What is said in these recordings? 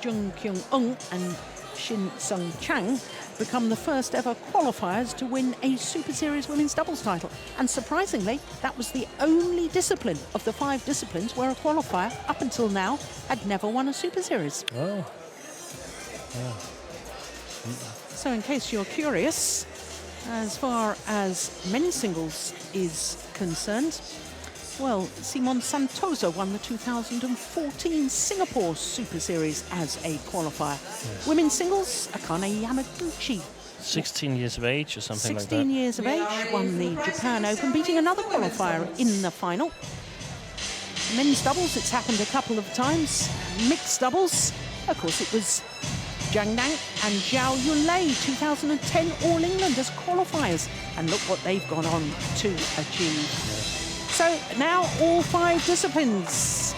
Jung Kyung-eun and Shin Sung-chang become the first ever qualifiers to win a Super Series women's doubles title. And surprisingly, that was the only discipline of the 5 disciplines where a qualifier, up until now, had never won a Super Series. Oh. Yeah. So in case you're curious, as far as men's singles is concerned, well, Simon Santoso won the 2014 Singapore Super Series as a qualifier. Yes. Women's singles, Akane Yamaguchi. 16 years of age or something like that. 16 years of age, won the Japan Open, beating another qualifier in the final. Men's doubles, it's happened a couple of times. Mixed doubles, of course, it was Zhang Nan and Zhao Yunlei, 2010 All England as qualifiers. And look what they've gone on to achieve. Yeah. So now all 5 disciplines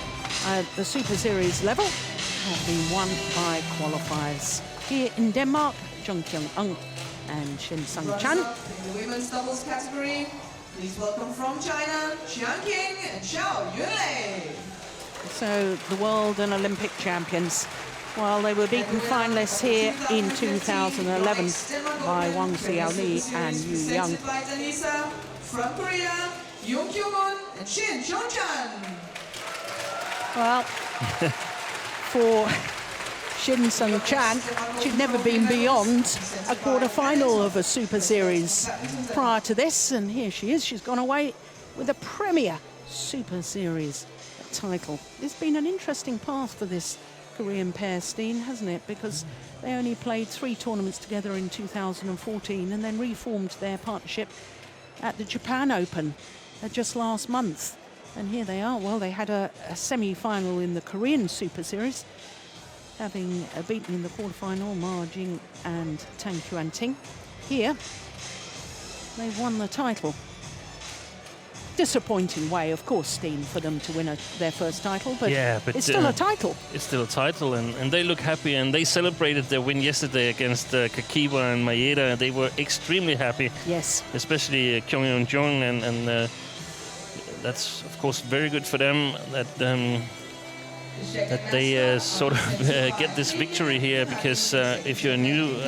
at the Super Series level have been won by qualifiers. Here in Denmark, Jung Kyung-eun and Shin Sung-chan. In the women's doubles category, please welcome from China, Qian King and Zhao Yunlei. So the world and Olympic champions, while they were beaten finalists here in 2011 by Wang Xiaoli and Yu Yang. From Korea, Jung Kyung-eun and Shin Sung-chan. Well, for Shin Sung-chan, she'd never been beyond a quarter-final of a Super Series prior to this, and here she is. She's gone away with a premier Super Series title. It's been an interesting path for this Korean pair, Steen, hasn't it? Because they only played 3 tournaments together in 2014 and then reformed their partnership at the Japan Open just last month. And here they are. Well, they had a semi-final in the Korean Super Series, having beaten in the quarterfinal Ma Jing and Tang Yuanting. Here, they've won the title. Disappointing way, of course, Steen, for them to win their first title, but, yeah, but it's still a title. It's still a title, and they look happy, and they celebrated their win yesterday against Kakiwa and Maeda. They were extremely happy. Yes. Especially Kyung Yeon-jung, and that's, of course, very good for them that they sort of get this victory here, because if you're a new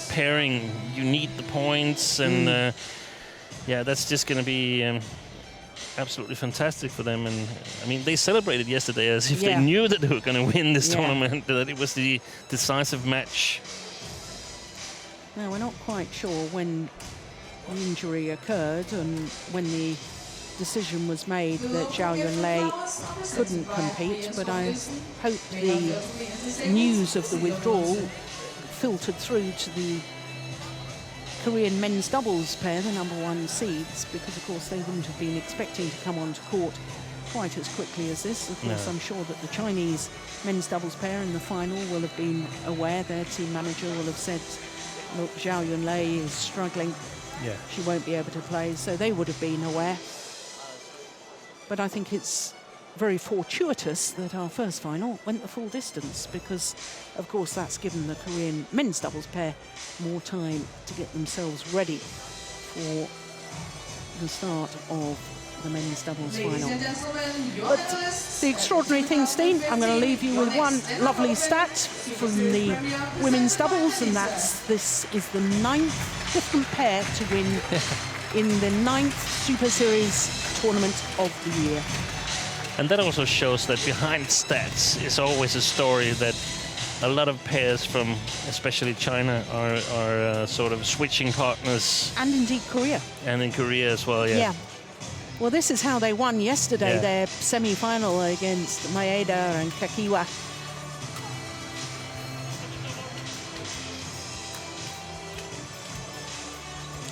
pairing, you need the points, and yeah, that's just going to be absolutely fantastic for them. And I mean, they celebrated yesterday as if they knew that they were going to win this tournament, that it was the decisive match. Now, we're not quite sure when the injury occurred and when the decision was made that Zhao Yunlei couldn't compete, but I hope the news of the withdrawal filtered through to the Korean men's doubles pair, the number 1 seeds, because of course they wouldn't have been expecting to come onto court quite as quickly as this. Of course, I'm sure that the Chinese men's doubles pair in the final will have been aware. Their team manager will have said, look, Zhao Yunlei is struggling. Yeah. She won't be able to play, so they would have been aware. But I think it's very fortuitous that our first final went the full distance, because of course that's given the Korean men's doubles pair more time to get themselves ready for the start of the men's doubles final. But the extraordinary thing, Steen, I'm going to leave you with one lovely stat from the women's doubles, and that's this is the 9th different pair to win in the 9th Super Series tournament of the year. And that also shows that behind stats is always a story that a lot of pairs from especially China are sort of switching partners. And indeed Korea. And in Korea as well, yeah. Well, this is how they won yesterday, their semi-final against Maeda and Kakiwa.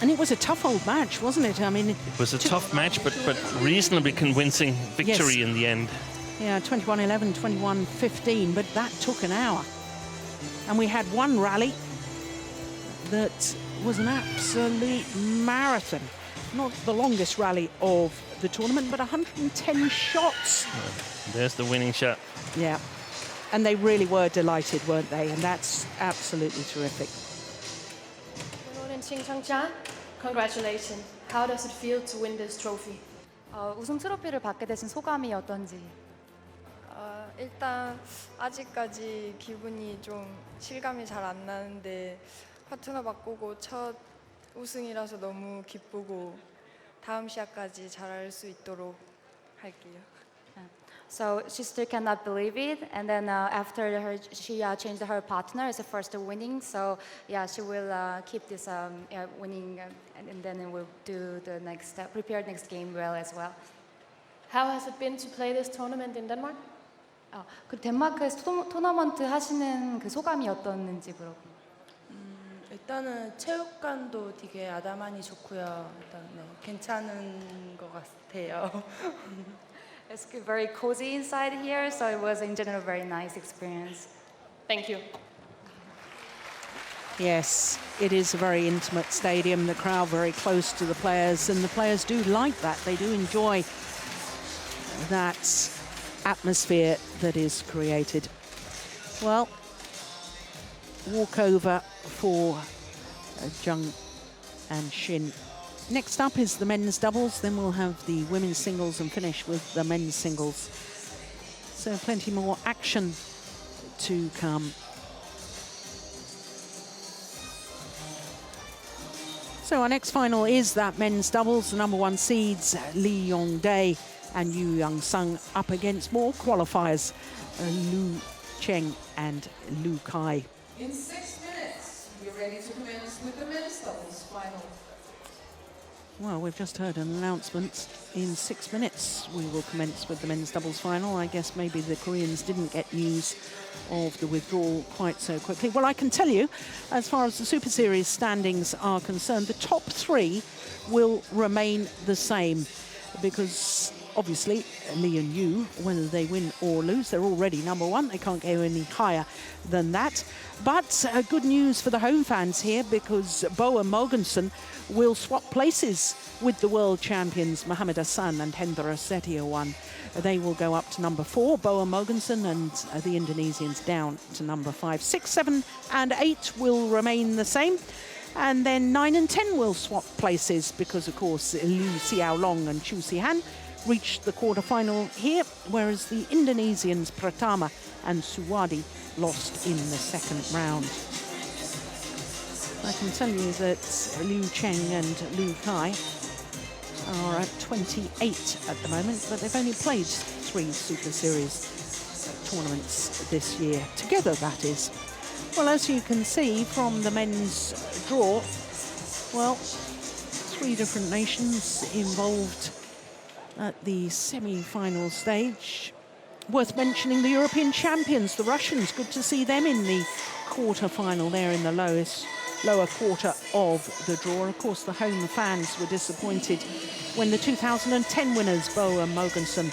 And it was a tough old match, wasn't it? I mean, it was a tough match, but reasonably convincing victory in the end. Yeah, 21-11, 21-15, but that took an hour. And we had one rally that was an absolute marathon. Not the longest rally of the tournament, but 110 shots. There's the winning shot. Yeah, and they really were delighted, weren't they? And that's absolutely terrific. Shin Sung-chan, congratulations. How does it feel to win this trophy? 우승 트로피를 받게 되신 소감이 어떤지? 일단 아직까지 기분이 좀 실감이 잘 안 나는데 파트너 바꾸고 첫 우승이라서 너무 기쁘고 다음 시합까지 잘할 수 있도록 할게요. So she still cannot believe it, and then after she changed her partner, it's the first winning. So yeah, she will keep this winning, and then we'll do the next prepare next game well as well. How has it been to play this tournament in Denmark? 그 덴마크에서 토너먼트 하시는 그 소감이 어떻는지 물어봅니다. 일단은 체육관도 되게 아담하니 좋고요. 일단 네, 괜찮은 것 같아요. It's very cozy inside here, so it was in general a very nice experience. Thank you. Yes, it is a very intimate stadium, the crowd very close to the players, and the players do like that. They do enjoy that atmosphere that is created. Well, walkover for Jung and Shin. Next up is the men's doubles, then we'll have the women's singles and finish with the men's singles. So plenty more action to come. So our next final is that men's doubles. The number one seeds, Lee Yong-dae and Yu Young-sung, up against more qualifiers, Lu Cheng and Lu Kai. In 6 minutes, we're ready to commence with the men's doubles final. Well, we've just heard an announcement. In 6 minutes, we will commence with the men's doubles final. I guess maybe the Koreans didn't get news of the withdrawal quite so quickly. Well, I can tell you, as far as the Super Series standings are concerned, the top three will remain the same because obviously Lee and Yu, whether they win or lose, they're already number one. They can't go any higher than that. But good news for the home fans here, because Boa Mogensen will swap places with the world champions Mohamed Hassan and Hendra Setiawan. They will go up to number 4, Boa Mogensen, and the Indonesians down to number 5. 6, 7 and 8 will remain the same. And then 9 and 10 will swap places because, of course, Liu Xiaolong and Chu Sihan reached the quarterfinal here, whereas the Indonesians Pratama and Suwadi lost in the second round. I can tell you that Liu Cheng and Lu Kai are at 28 at the moment, but they've only played 3 Super Series tournaments this year, together that is. Well, as you can see from the men's draw, well, 3 different nations involved at the semi-final stage. Worth mentioning the European champions, the Russians. Good to see them in the quarter-final there in the lower quarter of the draw. Of course, the home fans were disappointed when the 2010 winners, Boa Mogensen,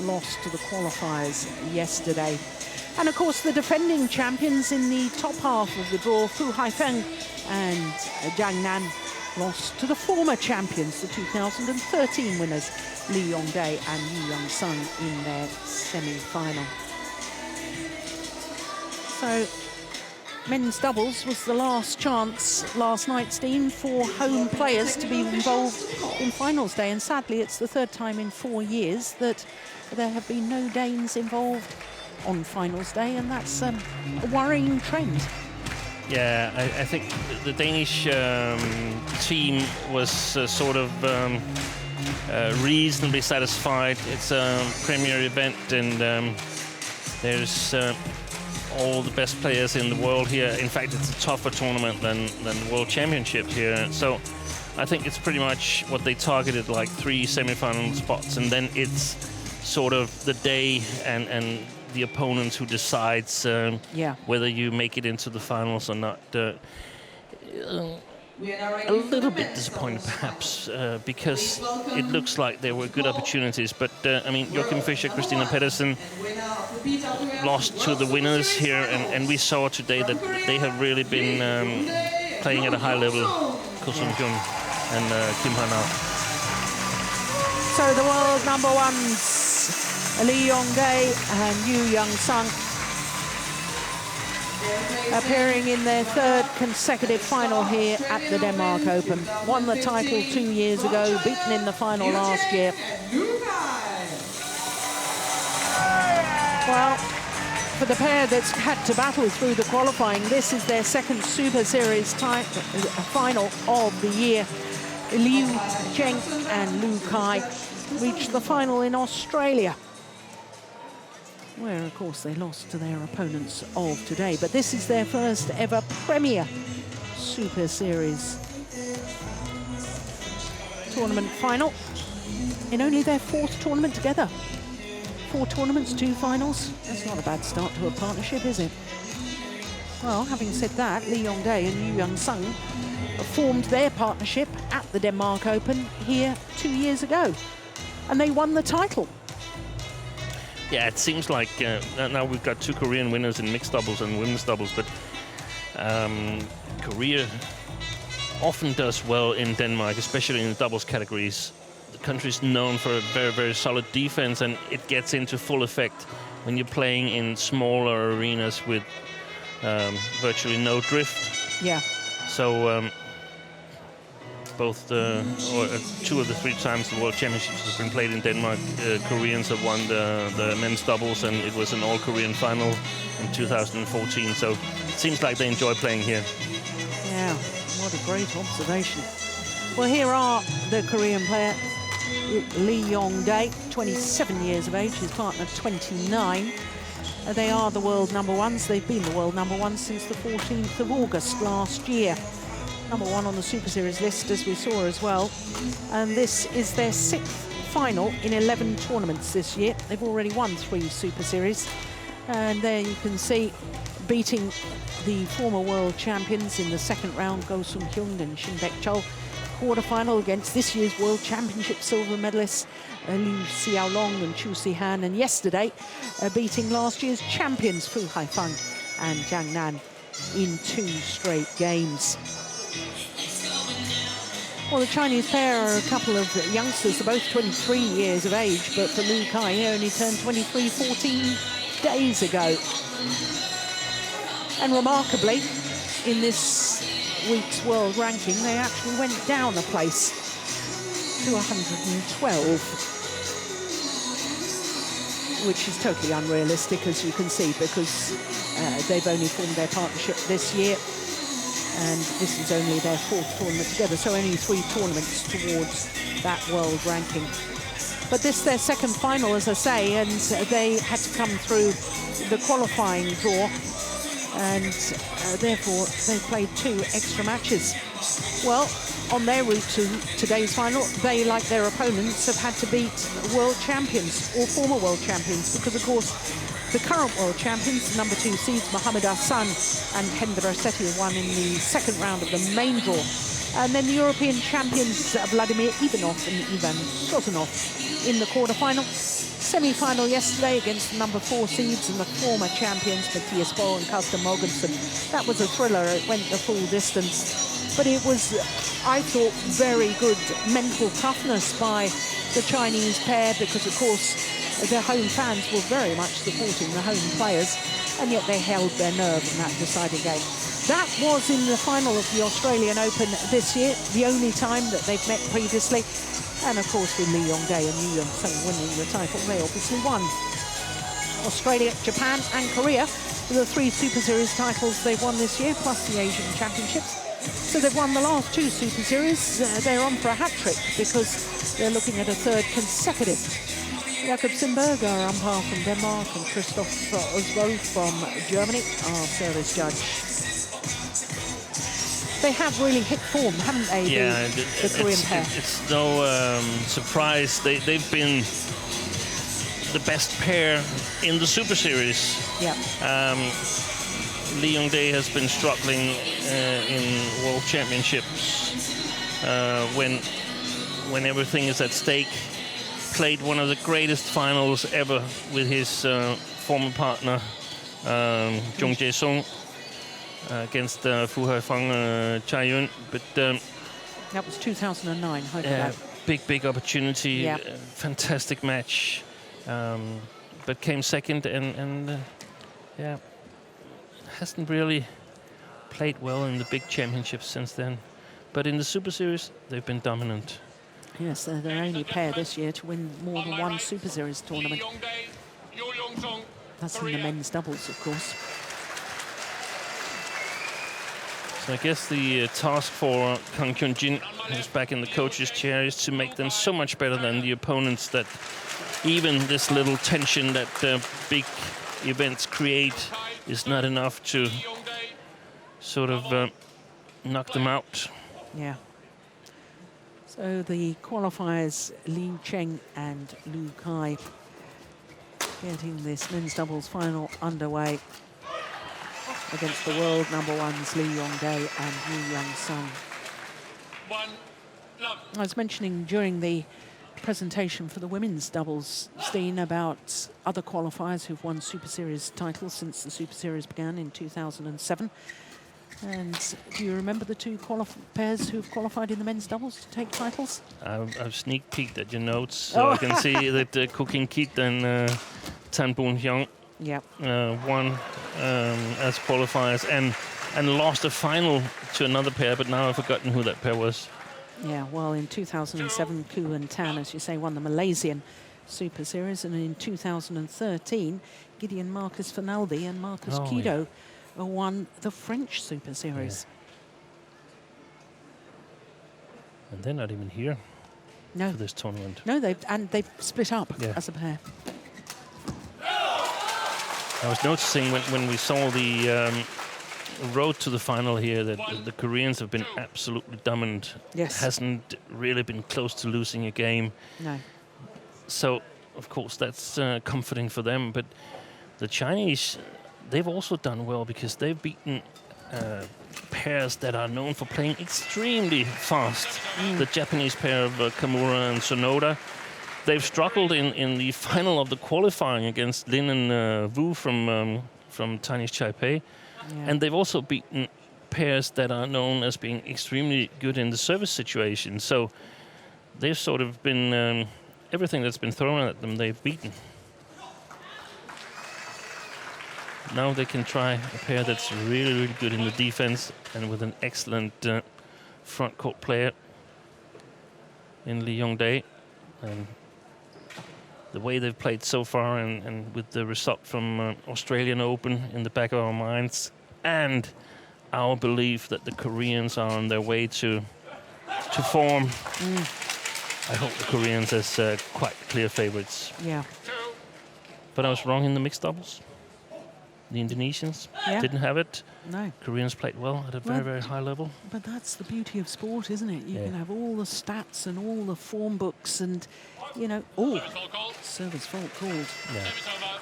lost to the qualifiers yesterday. And of course, the defending champions in the top half of the draw, Fu Haifeng and Jiang Nan, lost to the former champions, the 2013 winners, Lee Yong-dae and Yu Young-sung, in their semi-final. So, men's doubles was the last chance last night, Steen, for home players to be involved in finals day. And sadly, it's the third time in 4 years that there have been no Danes involved on finals day, and that's a worrying trend. Yeah, I think the Danish team was sort of reasonably satisfied. It's a premier event, and there's all the best players in the world here. In fact, it's a tougher tournament than the World Championships here. So I think it's pretty much what they targeted, like 3 semi-final spots, and then it's sort of the day and the opponent who decides whether you make it into the finals or not. A little bit disappointed, perhaps, because it looks like there were good opportunities. But, I memean, Joachim Fischer, Christina Pedersen lost to the winners here, and we saw today that they have really been playing at a high level, Ko Sung-hyun and Kim Han-ah. So the world number ones, Lee Yong-dae and Yu Young-sung, appearing in their 3rd consecutive final here at the Denmark Open. Won the title 2 years ago, beaten in the final last year. Well, for the pair that's had to battle through the qualifying. This is their second Super Series final of the year. Liu Cheng and Lu Kai reached the final in Australia, where, of course, they lost to their opponents of today. But this is their first ever Premier Super Series tournament final in only their 4th tournament together. 4 tournaments, 2 finals. That's not a bad start to a partnership, is it? Well, having said that, Lee Yong-dae and Yu Young-sung formed their partnership at the Denmark Open here 2 years ago, and they won the title. Yeah, it seems like now we've got 2 Korean winners in mixed doubles and women's doubles, but Korea often does well in Denmark, especially in the doubles categories. The country's known for a very, very solid defense, and it gets into full effect when you're playing in smaller arenas with virtually no drift. Yeah. So both 2 of the 3 times the World Championships have been played in Denmark, Koreans have won the men's doubles, and it was an all-Korean final in 2014. So it seems like they enjoy playing here. Yeah, what a great observation. Well, here are the Korean player, Lee Yong-dae, 27 years of age, his partner 29. They are the world number ones. They've been the world number one since the 14th of August last year. Number 1 on the Super Series list, as we saw as well. And this is their 6th final in 11 tournaments this year. They've already won 3 Super Series. And there you can see beating the former world champions in the 2nd round, Go Sung-hyun and Shin Baek-chul. Quarter-final against this year's World Championship silver medalists, Liu Xiaolong and Chu Si-han. And yesterday, beating last year's champions, Fu Haifeng and Jiang Nan, in 2 straight games. Well, the Chinese pair are a couple of youngsters. They're both 23 years of age, but for Lu Kai, he only turned 23 14 days ago. And remarkably, in this week's world ranking, they actually went down a place to 112, which is totally unrealistic, as you can see, because they've only formed their partnership this year. And this is only their 4th tournament together, so only 3 tournaments towards that world ranking. But this is their 2nd final, as I say, and they had to come through the qualifying draw, and therefore they played 2 extra matches. Well, on their route to today's final, they, like their opponents, have had to beat world champions or former world champions, because, of course, the current world champions, number 2 seeds Mohamed Hassan and Hendra Sethi, won in the 2nd round of the main draw. And then the European champions, Vladimir Ivanov and Ivan Sozonov, in the quarter-final. Semi-final yesterday against the number 4 seeds and the former champions, Matthias Bo and Carsten Mogensen. That was a thriller. It went the full distance. But it was, I thought, very good mental toughness by the Chinese pair, because, of course, their home fans were very much supporting the home players, and yet they held their nerve in that deciding game. That was in the final of the Australian Open this year, the only time that they've met previously. And, of course, with Lee Yong-dae and Yu Young-sung winning the title, they obviously won. Australia, Japan and Korea are the 3 Super Series titles they've won this year, plus the Asian Championships. So they've won the last 2 Super Series. They're on for a hat-trick, because they're looking at a 3rd consecutive. Jakob Simberg, our umpire from Denmark, and Christoph Oswald from Germany, our service judge. They have really hit form, haven't they, Yeah, the Korean pair? It's no surprise. They've been the best pair in the Super Series. Yeah. Lee Yong-dae has been struggling in World Championships when everything is at stake. Played one of the greatest finals ever with his former partner, Jung Jae-sung, against Fu Haifeng, Chai Yun. But that was 2009. big opportunity, yeah. Fantastic match, but came second, and yeah, hasn't really played well in the big championships since then. But in the Super Series, they've been dominant. Yes, they're the only pair this year to win more than 1 Super Series tournament. That's in the men's doubles, of course. So I guess the task for Kang Kyun-jin, who's back in the coach's chair, is to make them so much better than the opponents that even this little tension that big events create is not enough to sort of knock them out. Yeah. So the qualifiers, Liu Cheng and Lu Kai, getting this men's doubles final underway against the world number ones Lee Yong-dae and Yu Young-sun. I was mentioning during the presentation for the women's doubles, Steen, about other qualifiers who've won Super Series titles since the Super Series began in 2007. And do you remember the two pairs who've qualified in the men's doubles to take titles? I've sneak peeked at your notes, so I can see that Ko Kin-kit and Tan Boon-hyung won as qualifiers and lost a final to another pair, but now I've forgotten who that pair was. Yeah, well, in 2007, Koo and Tan, as you say, won the Malaysian Super Series, and in 2013, Gideon Marcus Fernaldi and Marcus Kido won the French Super Series. Yeah. And they're not even here for this tournament. No, they've split up as a pair. I was noticing when we saw the road to the final here that the Koreans have been absolutely dominant. Yes. Hasn't really been close to losing a game. No. So, of course, that's comforting for them. But the Chinese, they've also done well because they've beaten pairs that are known for playing extremely fast. The Japanese pair of Kamura and Sonoda. They've struggled in the final of the qualifying against Lin and Wu from Chinese Taipei. Yeah. And they've also beaten pairs that are known as being extremely good in the service situation. So they've sort of been, everything that's been thrown at them, they've beaten. Now they can try a pair that's really, really good in the defense and with an excellent front court player in Lee Yong-dae. And the way they've played so far and with the result from Australian Open in the back of our minds and our belief that the Koreans are on their way to form, I hope the Koreans as quite clear favorites. Yeah. But I was wrong in the mixed doubles. The Indonesians didn't have it. No. Koreans played well at a very, very high level. But that's the beauty of sport, isn't it? You can have all the stats and all the form books and, you know, service fault called. Yeah.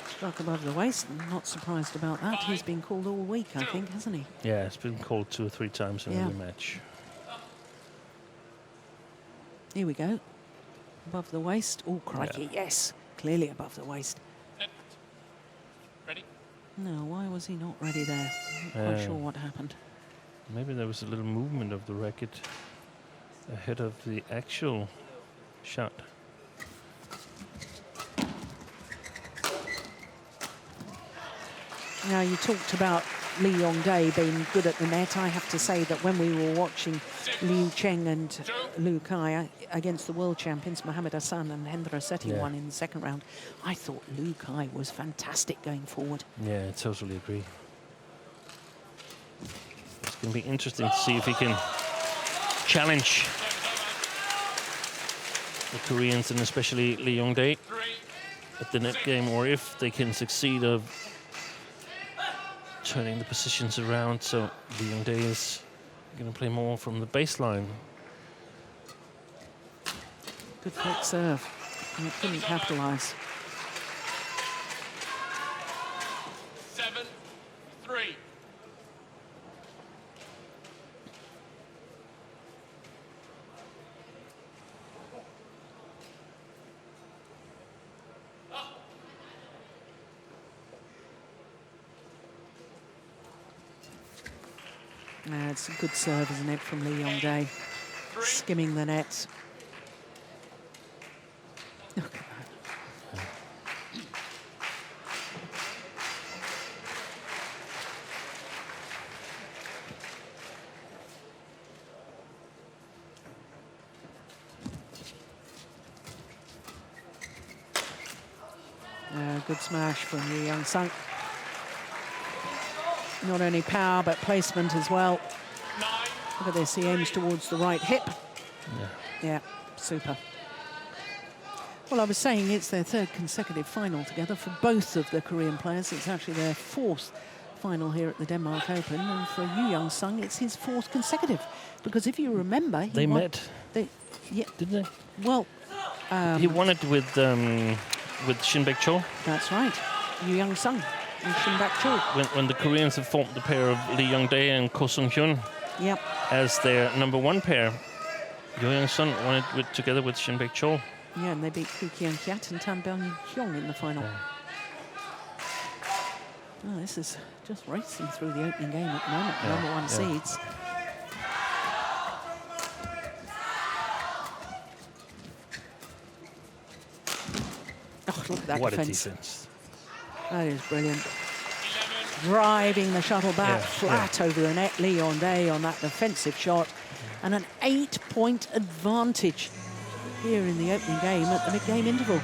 Struck above the waist. I'm not surprised about that. He's been called all week, I think, hasn't he? Yeah, it's been called 2 or 3 times in every match. Here we go. Above the waist. Oh, crikey, yes. Clearly above the waist. Ready? No, why was he not ready there? I'm not quite sure what happened. Maybe there was a little movement of the racket ahead of the actual shot. Now, you talked about Lee Yong-dae being good at the net. I have to say that when we were watching Liu Cheng and Lu Kai against the world champions, Mohamed Hassan and Hendra Sethi won in the second round, I thought Lu Kai was fantastic going forward. Yeah, I totally agree. It's going to be interesting to see if he can challenge the Koreans and especially Lee Yong-dae at the net game, or if they can succeed of turning the positions around so Lee Yong-dae is going to play more from the baseline. Good flick serve, and it couldn't capitalise. 7-3. It's a good serve, isn't it, from Lee Yong-dae, skimming the net. Look at that. Good smash from Yu Young Sung. Not only power, but placement as well. Look at this, he aims towards the right hip. Yeah, super. Well, I was saying it's their third consecutive final together for both of the Korean players. It's actually their fourth final here at the Denmark Open. And for Yu Young Sung, it's his fourth consecutive. Because if you remember... They met, yeah, didn't they? well... he won it with Shin Baek-chol. That's right. Yu Young Sung and Shin Baek-chol. When the Koreans have formed the pair of Lee Young-dae and Ko Sung-hyun Yep. as their number one pair, Yu Young Sung won it together with Shin Baek-chol. Yeah, and they beat Koo Kyung-hyat and Tan Byung-hyung in the final. Oh, this is just racing through the opening game at the moment. Number one seeds. Oh, look at that What defense. a defense. That is brilliant. Driving the shuttle back flat over the net. Lee Young-dae on that defensive shot. And an 8-point advantage here in the opening game at the mid-game interval.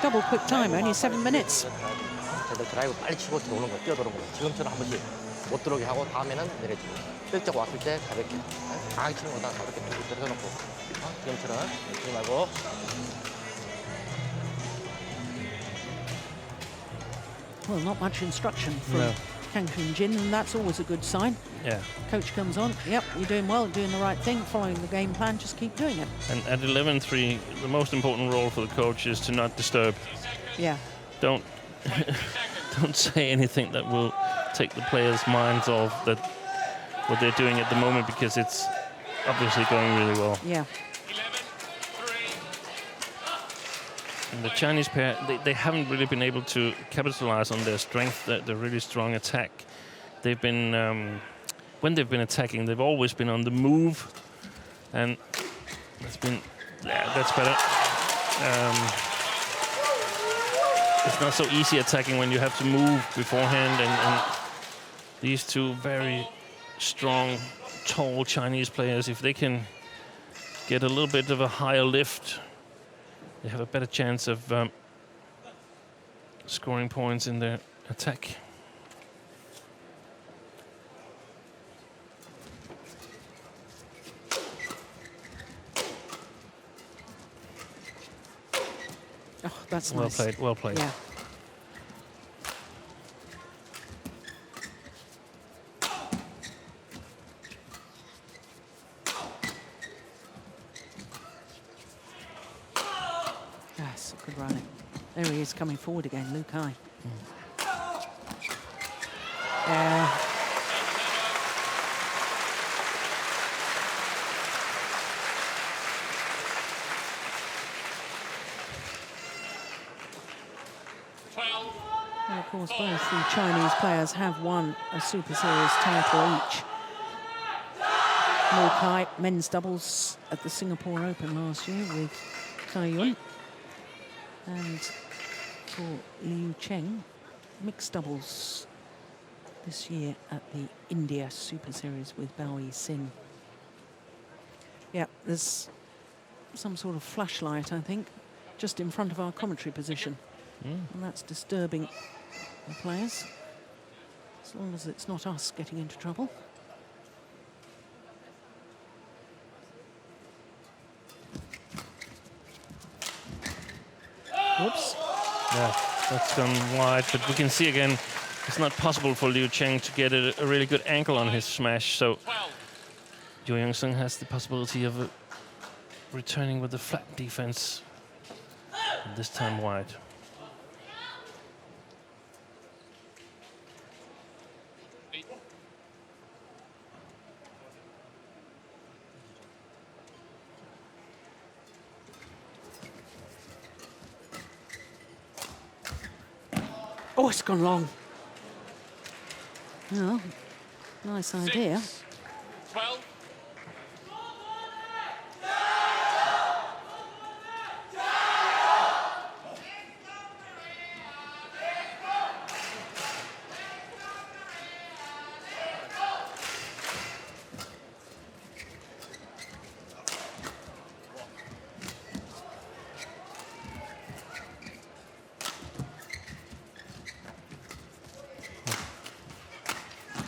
Double quick time, only 7 minutes. 드라이브 빨리 치고 들어오는 거, 뛰어들어오는 거. 지금처럼 한 번씩 못 들어오게 하고 다음에는 내려주고. 뜰적 왔을 때 가볍게. 강하게 치는 거다 가볍게 뚝 들어놓고. 지금처럼 치지 말고. Well, not much instruction from Kang Hyun-jin, and that's always a good sign. Yeah. Coach comes on, yep, you're doing well, doing the right thing, following the game plan, just keep doing it. And at 11-3, the most important role for the coach is to not disturb. Yeah. Don't don't say anything that will take the players' minds off that what they're doing at the moment, because it's obviously going really well. Yeah. And the Chinese pair, they haven't really been able to capitalize on their strength, the really strong attack. They've been, when they've been attacking, they've always been on the move, and that's been, that's better. It's not so easy attacking when you have to move beforehand, and these two very strong, tall Chinese players, if they can get a little bit of a higher lift, they have a better chance of scoring points in their attack. Oh, that's well nice. played, well played. Yeah. Yes, good running. There he is coming forward again, Lu Kai. Yeah. And of course, both the Chinese players have won a Super Series title each. Lu Kai, men's doubles at the Singapore Open last year with Kai Yun. And for Liu Cheng, mixed doubles this year at the India Super Series with Bao Yi-sin. Yeah, there's some sort of flashlight, I think, just in front of our commentary position. And that's disturbing the players, as long as it's not us getting into trouble. Whoops. Yeah, that's gone wide, but we can see again, it's not possible for Liu Cheng to get a really good angle on his smash, so Yu Young Sung has the possibility of returning with a flat defense, this time wide. Oh, it's gone long. Oh, nice idea. 12.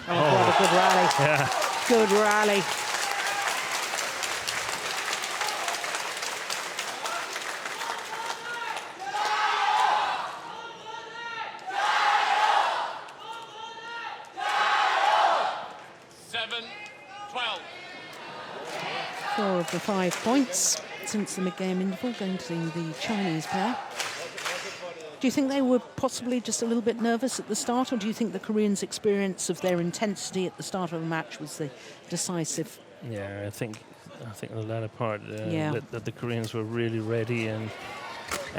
Oh, what a good rally. Yeah. Good rally. Seven, 12. 4 of the 5 points since the mid-game interval going to the Chinese pair. Do you think they were possibly just a little bit nervous at the start, or do you think the Koreans' experience of their intensity at the start of the match was the decisive? Yeah, I think the latter part Yeah. that the Koreans were really ready, and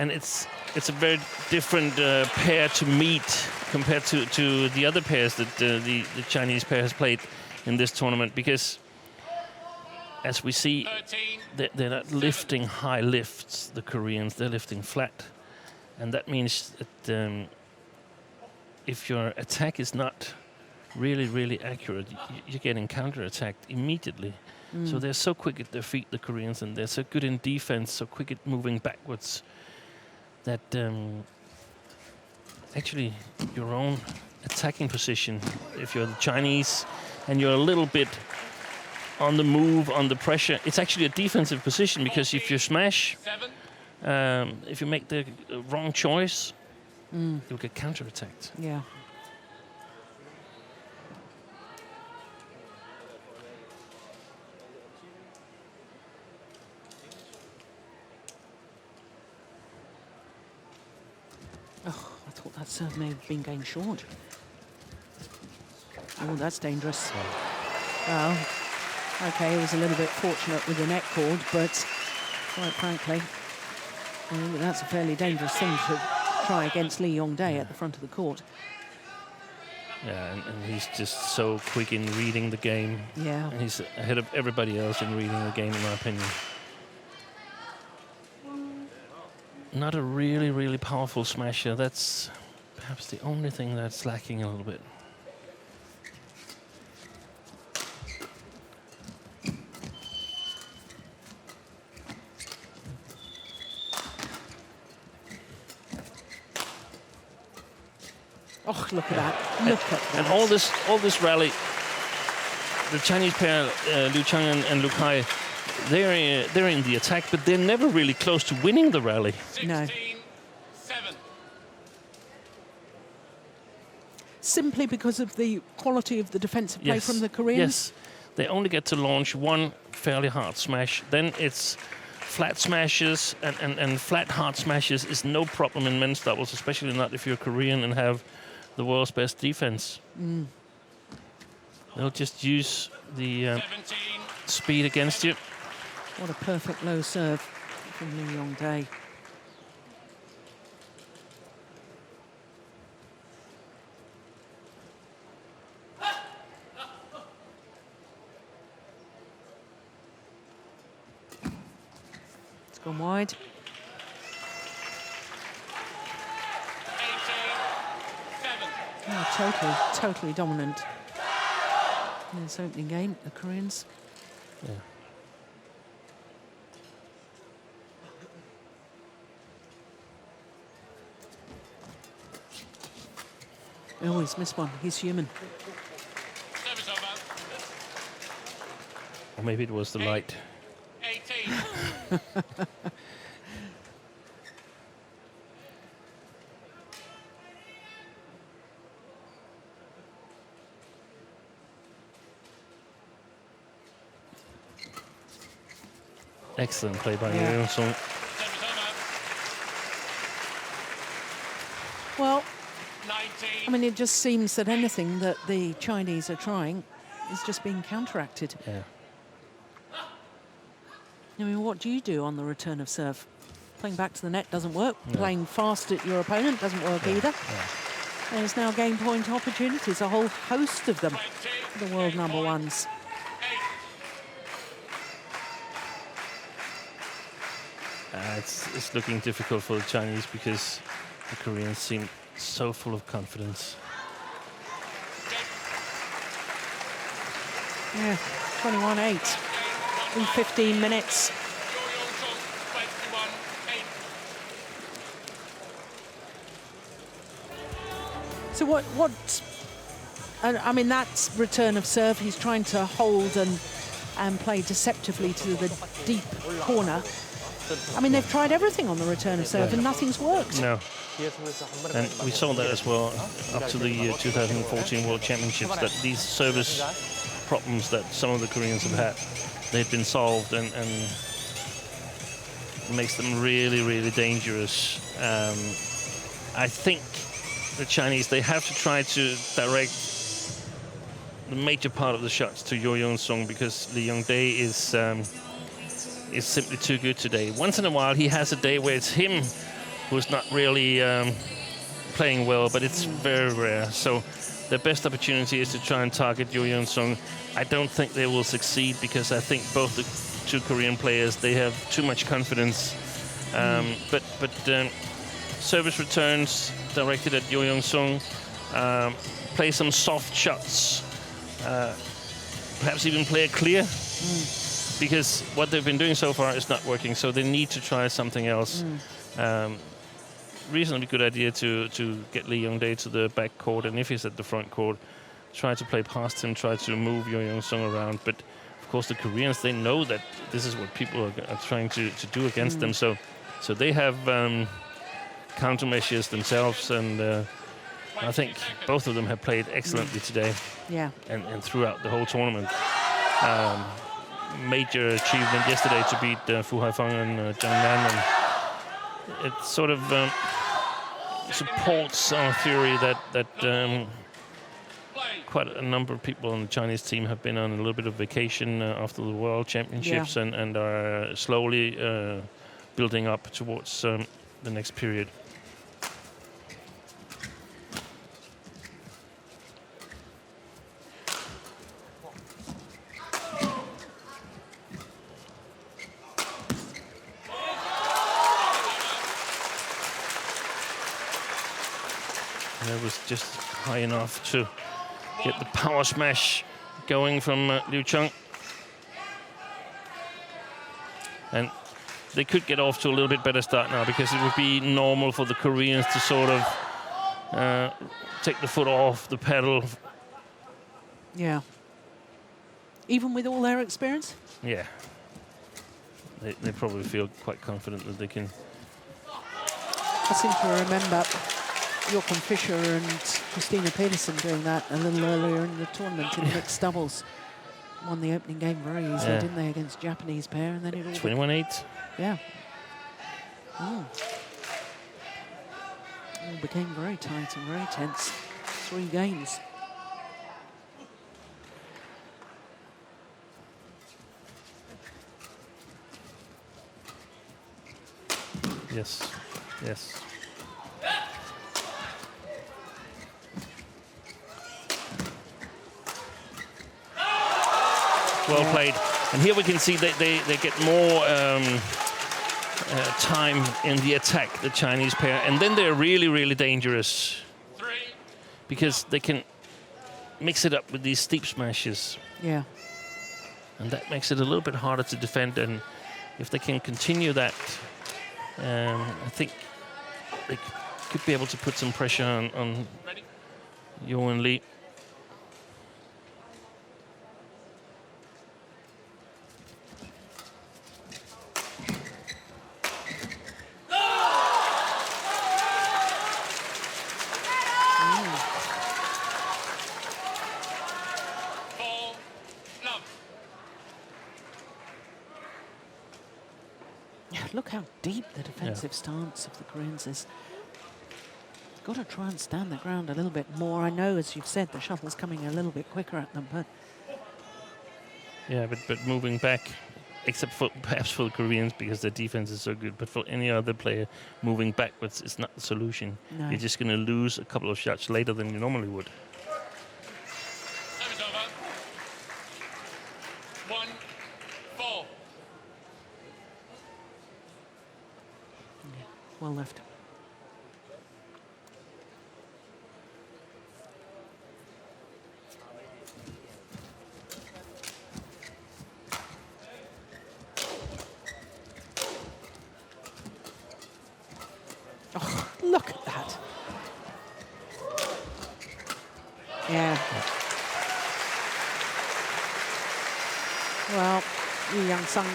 it's a very different pair to meet compared to the other pairs that the Chinese pair has played in this tournament, because as we see, 13. they're not lifting high lifts, the Koreans, they're lifting flat. And that means that if your attack is not really, really accurate, you're getting counter-attacked immediately. So they're so quick at their feet, the Koreans, and they're so good in defense, so quick at moving backwards, that actually your own attacking position, if you're the Chinese and you're a little bit on the move, under pressure, it's actually a defensive position, because if you smash, 7. if you make the wrong choice, you'll get counter-attacked. Yeah. Oh, I thought that serve may have been going short. Oh, that's dangerous. Well, okay, it was a little bit fortunate with the net cord, but quite frankly, that's a fairly dangerous thing to try against Lee Yong-dae at the front of the court. Yeah, and he's just so quick in reading the game. Yeah. And he's ahead of everybody else in reading the game, in my opinion. Not a really, really powerful smasher. That's perhaps the only thing that's lacking a little bit. Oh, look at that. Look at that. And all this rally, the Chinese pair, Liu Chang and Lu Kai, they're in the attack, but they're never really close to winning the rally. No. 16, 7. Simply because of the quality of the defensive play from the Koreans? Yes, they only get to launch one fairly hard smash. Then it's flat smashes, and flat hard smashes is no problem in men's doubles, especially not if you're Korean and have the world's best defense. They'll just use the 17. speed against you. What a perfect low serve from Lee Yong-dae. It's gone wide. 18, 7. Oh, totally dominant in this opening game, the Koreans. Yeah. Oh, he's missed one. He's human. Service over. Or maybe it was the light. 18. Excellent play by Yeah. Yoo Sung. Service over. Well, 19. I mean, it just seems that anything that the Chinese are trying is just being counteracted. Yeah. I mean, what do you do on the return of serve? Playing back to the net doesn't work. No. Playing fast at your opponent doesn't work either. There's now game point opportunities, a whole host of them, 20. the world Game number point. ones. 8. It's looking difficult for the Chinese because the Koreans seem so full of confidence. Yeah, 21-8 in 15 minutes. Yoo Sung, 21, 8. So And I mean, that's return of serve. He's trying to hold and play deceptively to the deep corner. I mean, they've tried everything on the return of serve and nothing's worked. No. And we saw that as well up to the 2014 World Championships, that these service problems that some of the Koreans have had, they've been solved, and makes them really, really dangerous. I think the Chinese, they have to try to direct the major part of the shots to Yo Young-sung, because Lee Young-dae is simply too good today. Once in a while, he has a day where it's him who's not really playing well, but it's very rare. So the best opportunity is to try and target Yo Young-sung. I don't think they will succeed, because I think both the two Korean players, they have too much confidence. But service returns directed at Yo Young-sung. Play some soft shots. Perhaps even play it clear. Because what they've been doing so far is not working, so they need to try something else. Reasonably good idea to get Lee Young-dae to the back court, and if he's at the front court, try to play past him, try to move Yo Young-sung around. But of course, the Koreans, they know that this is what people are trying to do against them. So they have countermeasures themselves, and I think both of them have played excellently today. Yeah. And throughout the whole tournament. Major achievement yesterday to beat Fu Haifeng and Zhang Nan, and it sort of supports our theory that quite a number of people on the Chinese team have been on a little bit of vacation after the World Championships, and are slowly building up towards the next period. That was just high enough to get the power smash going from Liu Cheng. And they could get off to a little bit better start now, because it would be normal for the Koreans to sort of take the foot off the pedal. Yeah. Even with all their experience? Yeah. They probably feel quite confident that they can. I seem to remember Jochen Fischer and Christina Pedersen doing that a little earlier in the tournament in mixed doubles. Won the opening game very easily, didn't they, against Japanese pair, and then it all 21-8. Yeah. All became very tight and very tense. 3 games. Yes. Yes. Well played. And here we can see that they get more time in the attack, the Chinese pair. And then they're really, really dangerous, because they can mix it up with these steep smashes. Yeah. And that makes it a little bit harder to defend. And if they can continue that, I think they could be able to put some pressure on Yo and Lee. Look how deep the defensive stance of the Koreans is. Got to try and stand the ground a little bit more. I know, as you've said, the shuttle's coming a little bit quicker at them, but... Yeah, but moving back, except for perhaps for the Koreans, because their defense is so good, but for any other player, moving backwards is not the solution. No. You're just going to lose a couple of shots later than you normally would. Time is over. 1-4. Well left. Oh, look at that. Yeah, Well, Yu Young Sung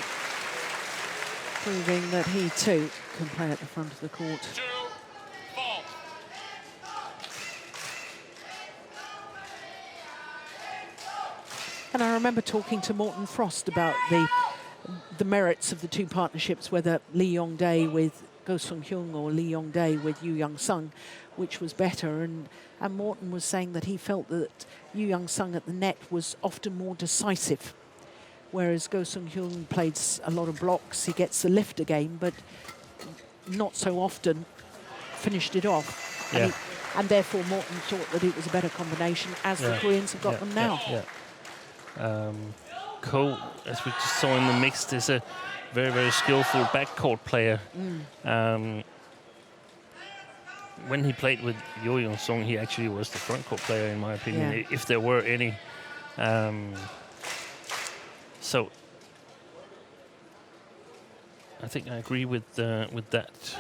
proving that he too can play at the front of the court. 2, 4. And I remember talking to Morten Frost about the merits of the two partnerships, whether Lee Yong-dae with Go Sung-hyun or Lee Yong-dae with Yu Young Sung, which was better. And Morten was saying that he felt that Yu Young Sung at the net was often more decisive, whereas Go Sung-hyun played a lot of blocks. He gets the lifter game, but not so often finished it off. Yeah. And therefore Morten thought that it was a better combination, as the Koreans have got them now. Ko, as we just saw in the mix, is a very, very skillful backcourt player. When he played with Yo Young Sung, he actually was the frontcourt player, in my opinion, if there were any. So I think I agree with that.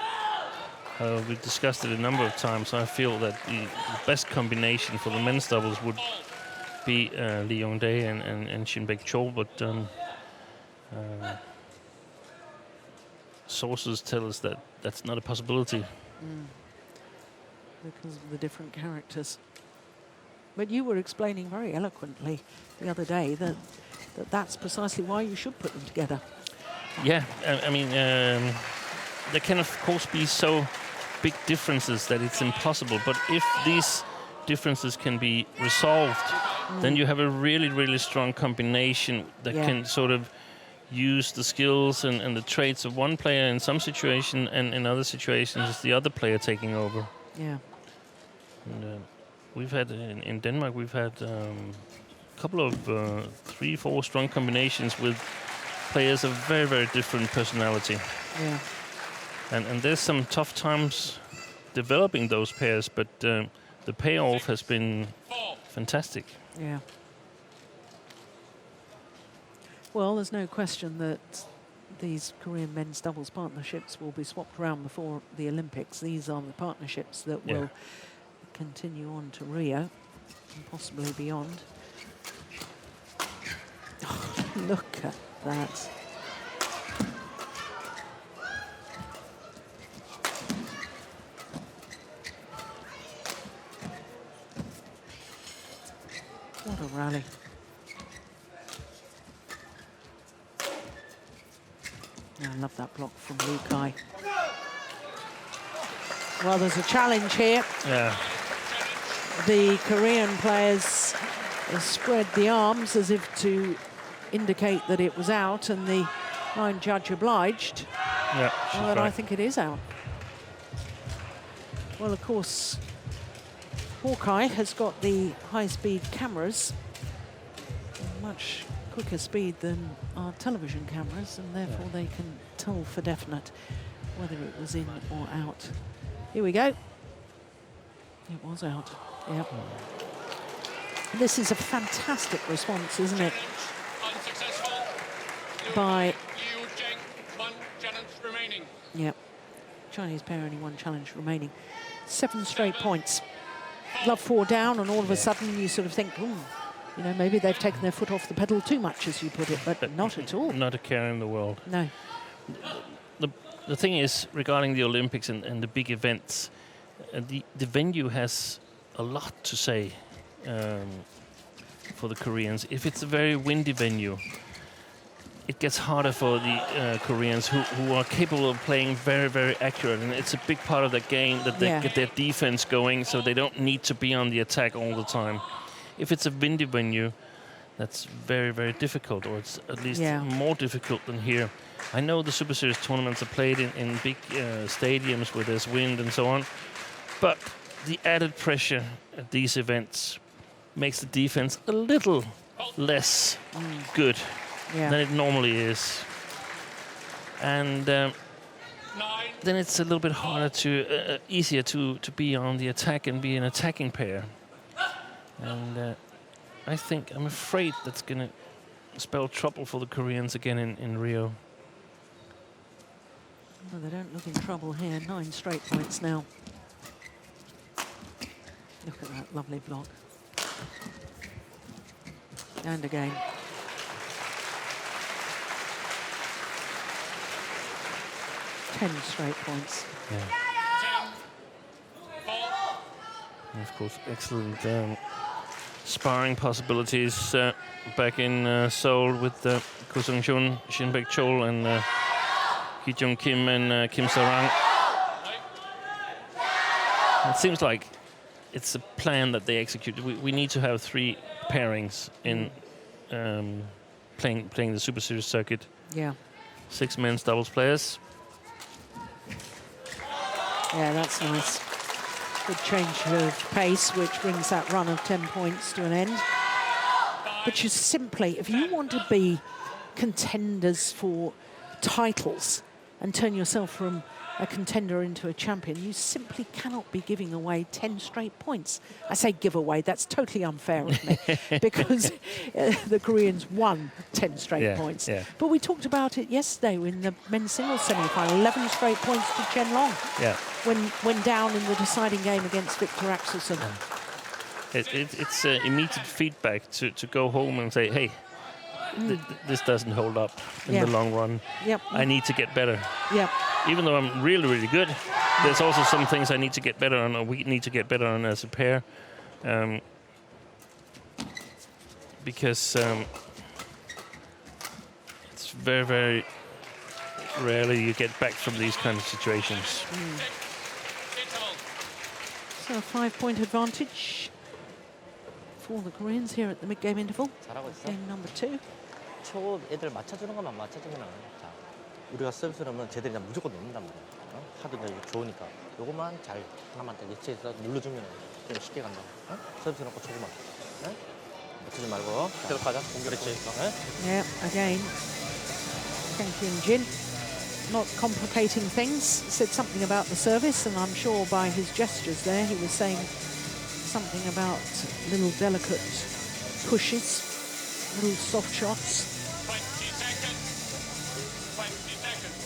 We've discussed it a number of times. I feel that the best combination for the men's doubles would be Lee Yong-dae and Shin Baek-chol, but sources tell us that that's not a possibility. Because of the different characters. But you were explaining very eloquently the other day that that's precisely why you should put them together. Yeah, I mean, there can of course be so big differences that it's impossible, but if these differences can be resolved, then you have a really, really strong combination that can sort of use the skills and the traits of one player in some situation, and in other situations it's the other player taking over. Yeah. And we've had, in Denmark, we've had a couple of 3-4 strong combinations with players of very, very different personality. Yeah. And there's some tough times developing those pairs, but the payoff has been fantastic. Yeah. Well, there's no question that these Korean men's doubles partnerships will be swapped around before the Olympics. These are the partnerships that will continue on to Rio and possibly beyond. Oh, look at that. What a rally. I love that block from Lu Kai. Well, there's a challenge here. Yeah. The Korean players spread the arms as if to indicate that it was out, and the line judge obliged. Yeah, Well, then I think it is out. Well, of course, Hawkeye has got the high-speed cameras, much quicker speed than our television cameras, and therefore they can tell for definite whether it was in or out. Here we go. It was out. Yep. This is a fantastic response, isn't it? Unsuccessful. By Liu Zheng, one challenge remaining. Yep. Chinese pair only one challenge remaining. 7 straight points. Love 4 down, and all of a sudden you sort of think, you know, maybe they've taken their foot off the pedal too much, as you put it, but not at all. Not a care in the world. No. The thing is, regarding the Olympics and the big events, the venue has a lot to say for the Koreans. If it's a very windy venue, it gets harder for the Koreans who are capable of playing very, very accurate. And it's a big part of the game that they get their defense going, so they don't need to be on the attack all the time. If it's a windy venue, that's very, very difficult, or it's at least more difficult than here. I know the Super Series tournaments are played in big stadiums where there's wind and so on, but the added pressure at these events makes the defense a little less good than it normally is. And then it's a little bit harder to, easier to be on the attack and be an attacking pair. And I'm afraid that's going to spell trouble for the Koreans again in Rio. Well, they don't look in trouble here. 9 straight points now. Look at that lovely block. And again. Ten straight points. Yeah. And of course, excellent sparring possibilities back in Seoul with Ko Sung-hyun, Shin Baek-chol, and Ki Jung Kim and Kim Sarang. It seems like it's a plan that they executed. We need to have 3 pairings in playing the Super Series circuit. Yeah. 6 men's doubles players. Yeah, that's nice. Good change of pace, which brings that run of 10 points to an end. But you simply, if you want to be contenders for titles and turn yourself from a contender into a champion, you simply cannot be giving away 10 straight points. I say give away, that's totally unfair of me, because the Koreans won 10 straight points. Yeah. But we talked about it yesterday in the men's singles semi-final, 11 straight points to Chen Long. Yeah. When down in the deciding game against Victor Axelsen. It's immediate feedback to go home and say, hey, this doesn't hold up in the long run. Yep. I need to get better. Yep. Even though I'm really, really good, there's also some things I need to get better on, or we need to get better on as a pair. Because it's very, very rarely you get back from these kind of situations. So a 5-point advantage for the Koreans here at the mid-game interval. 잘하고 있어. Game number 2. 초 애들 맞춰주는 것만 맞춰주면 자, 우리가 서비스 넣으면 쟤들이 그냥 무조건 넣는단 말이야. 하도 좋으니까 요것만 잘 하나만 딱 예측해서 눌러주면 좀 쉽게 간다. 서비스 넣고 초구만. 맞추지 말고 계속 가자. 그렇지. Yeah, again, Kang Kyun-jin not complicating things, said something about the service, and I'm sure by his gestures there he was saying something about little delicate pushes, little soft shots. 20 seconds. 20 seconds.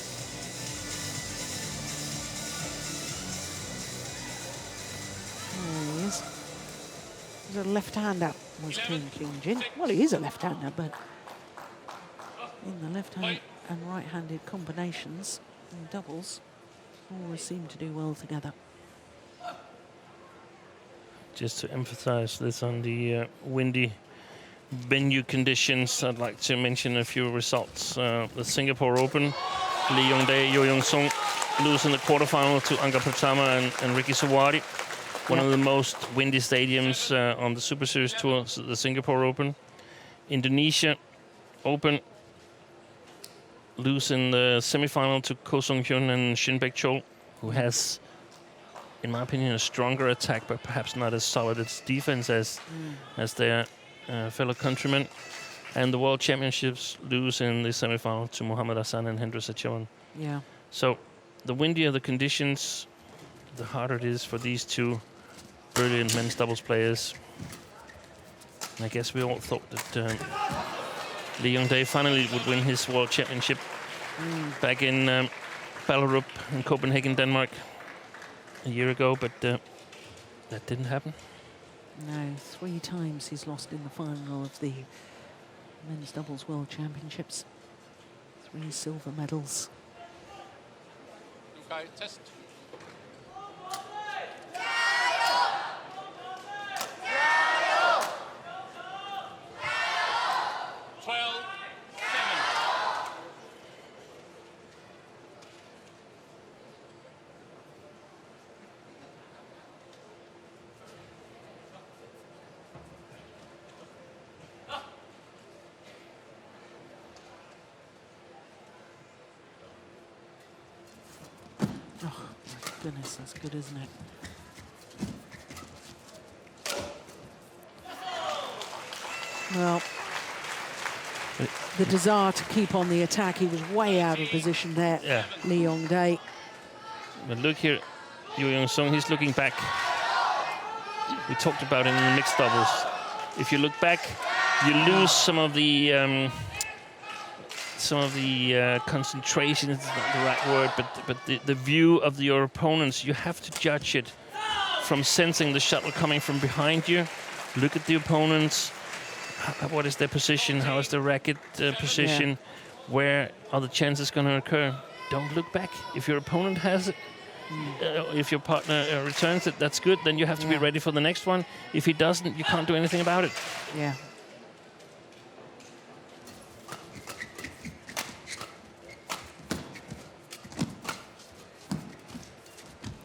There he is. He's a left-hander, was Kang Kyun-jin. Well, he is a left-hander, but in the left-hand and right-handed combinations in doubles, always seem to do well together. Just to emphasize this on the windy venue conditions, I'd like to mention a few results. The Singapore Open, Lee Yong-dae, Yo Young-sung lose in the quarterfinal to Anga Pratama and Ricky Sawadi. One of the most windy stadiums on the Super Series Tour, the Singapore Open. Indonesia Open, lose in the semi-final to Ko Sung-hyun and Shin Baek-chol, who has, in my opinion, a stronger attack, but perhaps not as solid its defense as their fellow countrymen. And the World Championships lose in the semi-final to Mohammad Hassan and Hendrik Sachawan. Yeah. So the windier the conditions, the harder it is for these two brilliant men's doubles players. And I guess we all thought that Lee Yong-dae finally would win his World Championship back in Ballerup in Copenhagen, Denmark a year ago, but that didn't happen. No, 3 times he's lost in the final of the men's doubles World Championships. 3 silver medals. Okay, test. 12, 7. Oh, my goodness, that's good, isn't it? Well, the desire to keep on the attack, he was way out of position there, Yeah. Lee Yong-dae. But look here, Yo Young-sung, he's looking back. We talked about it in the mixed doubles. If you look back, you lose some of the concentration. It's not the right word, but the view of your opponents. You have to judge it from sensing the shuttle coming from behind you, Look at the opponents. What is their position? How is the racket position? Where are the chances going to occur? Don't look back. If your opponent has it, if your partner returns it, that's good. Then you have to be ready for the next one. If he doesn't, you can't do anything about it. Yeah.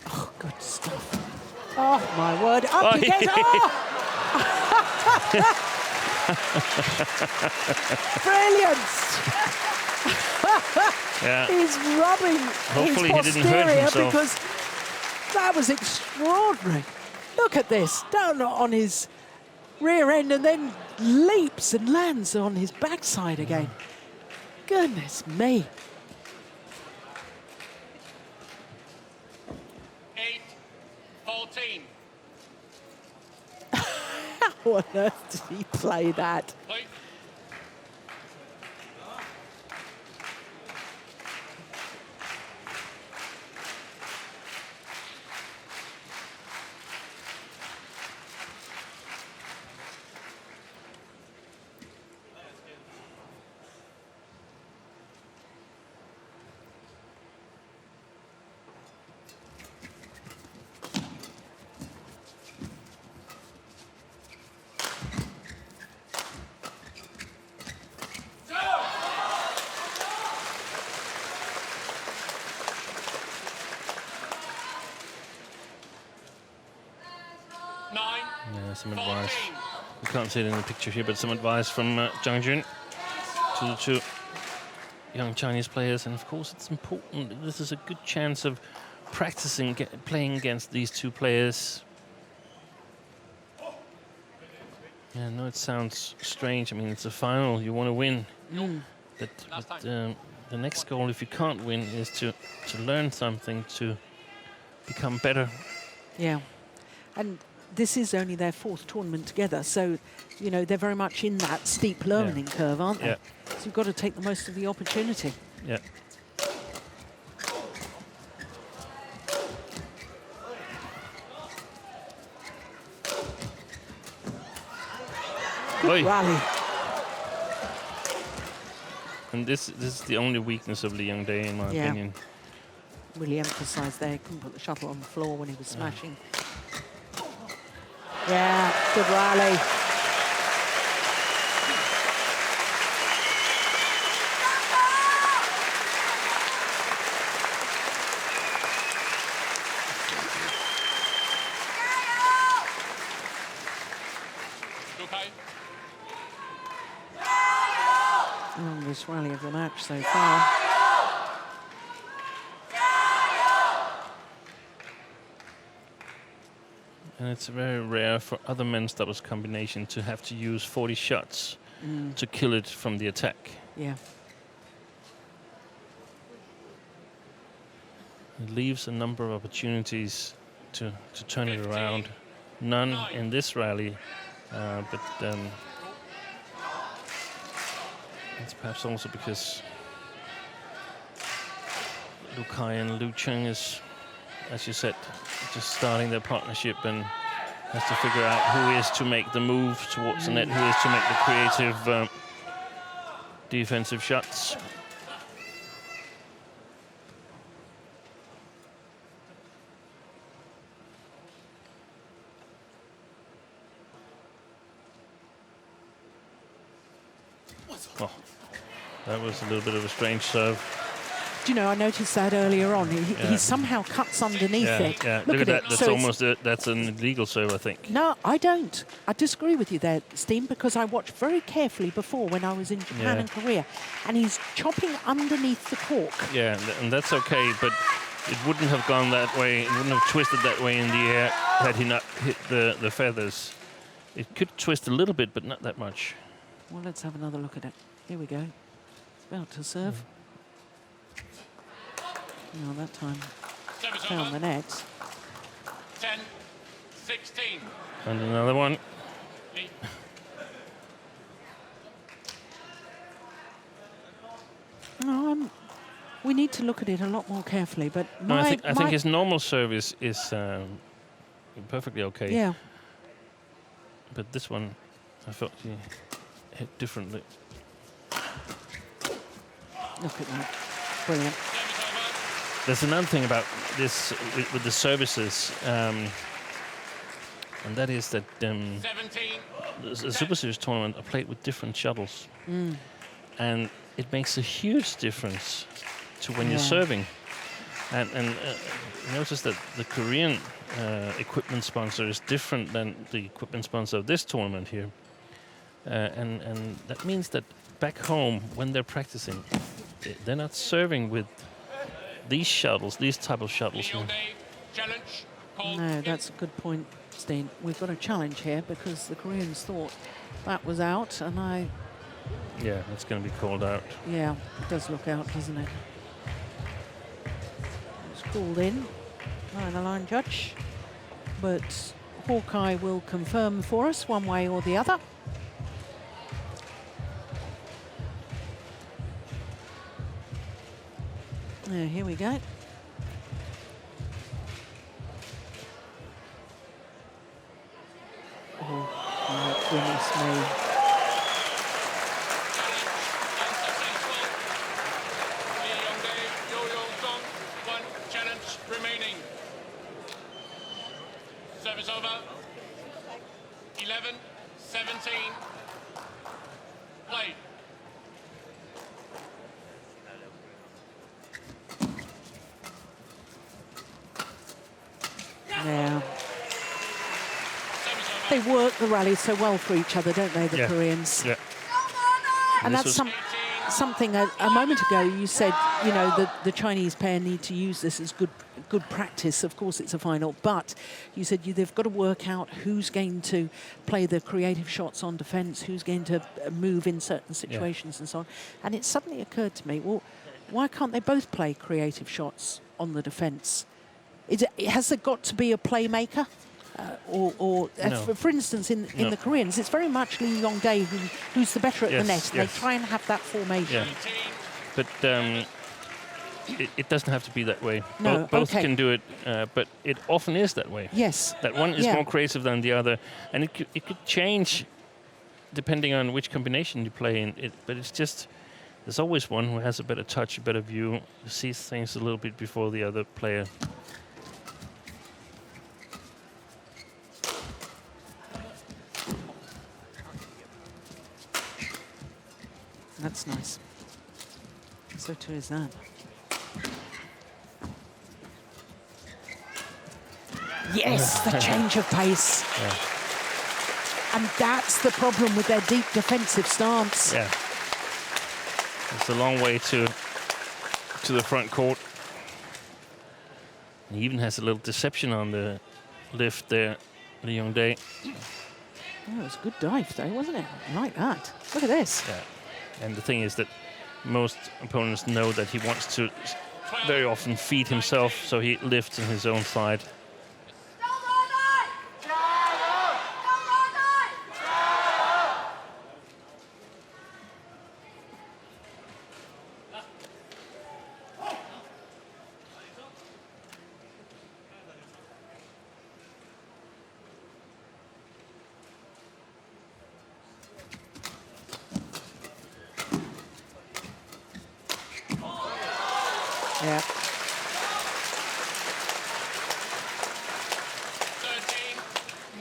Oh, good stuff. Oh, my word. Up he gets. Oh! Brilliant. Yeah. He's rubbing Hopefully his he didn't hurt posterior himself. because that was extraordinary. Look at this, down on his rear end and then leaps and lands on his backside again. Goodness me. 8-14. How on earth did he play that? Play. Some advice. You can't see it in the picture here, but some advice from Zhang Jun to the two young Chinese players. And of course, it's important. This is a good chance of practicing playing against these two players. Yeah, I know it sounds strange. I mean, it's a final. You want to win. But the next goal, if you can't win, is to learn something, to become better. Yeah. And this is only their fourth tournament together, so, you know, they're very much in that steep learning curve, aren't they? Yeah. So you've got to take the most of the opportunity. Yeah. Good rally. And this is the only weakness of Li Yongdae, in my opinion. Really emphasised there. He couldn't put the shuttle on the floor when he was smashing. Yeah, good rally. Longest rally of the match so far. And it's very rare for other men's doubles combination to have to use 40 shots to kill it from the attack. Yeah. It leaves a number of opportunities to turn it around. None in this rally, but it's perhaps also because Lu Kai and Liu Cheng is, as you said, just starting their partnership and has to figure out who is to make the move towards the net, who is to make the creative defensive shots. Oh, that was a little bit of a strange serve. Do you know, I noticed that earlier on. He somehow cuts underneath it. Yeah, Look at that. it. That's So almost that's an illegal serve, I think. no, I don't. I disagree with you there, Steen, because I watched very carefully before when I was in Japan and Korea, and he's chopping underneath the cork. Yeah, and that's okay, but it wouldn't have gone that way. It wouldn't have twisted that way in the air had he not hit the feathers. It could twist a little bit, but not that much. Well, let's have another look at it. Here we go. It's about to serve. No, that time found the net. 10-16. And another one. No, we need to look at it a lot more carefully. But No, I think his normal serve is perfectly okay. Yeah. but this one I felt he hit differently. Look at that. Brilliant. There's another thing about this with the services, and that is that the Super Series tournament are played with different shuttles, and it makes a huge difference to when you're serving. And notice that the Korean equipment sponsor is different than the equipment sponsor of this tournament here, and that means that back home when they're practicing, they're not serving with these shuttles, these type of shuttles here. No, that's a good point, Steen. We've got a challenge here because the Koreans thought that was out, and Yeah, it's going to be called out. yeah, it does look out, doesn't it? It's called in by the line judge, but Hawkeye will confirm for us one way or the other. Here we go. Oh, my goodness me. One challenge remaining. Service over. 11-17. Play. Yeah. They work the rally so well for each other, don't they, the Koreans? Yeah. And this that's something a moment ago you said, you know, the Chinese pair need to use this as good practice. Of course, it's a final, but you said they've got to work out who's going to play the creative shots on defence, who's going to move in certain situations and so on. And it suddenly occurred to me, well, why can't they both play creative shots on the defence? Has there got to be a playmaker? No. For instance, in the Koreans, it's very much Lee Yong-dae who's the better at the net. They try and have that formation. Yeah. But it doesn't have to be that way. No, Both okay. can do it, but it often is that way. Yes. That one is more creative than the other, and it could change depending on which combination you play in. But it's just there's always one who has a better touch, a better view, who sees things a little bit before the other player. That's nice. So too is that. Yes, the change of pace. Yeah. And that's the problem with their deep defensive stance. Yeah. It's a long way to the front court. He even has a little deception on the lift there, Lee Yong-dae. Oh, it was a good dive though, wasn't it? I like that. Look at this. Yeah. And the thing is that most opponents know that he wants to very often feed himself, so he lifts on his own side. Yeah.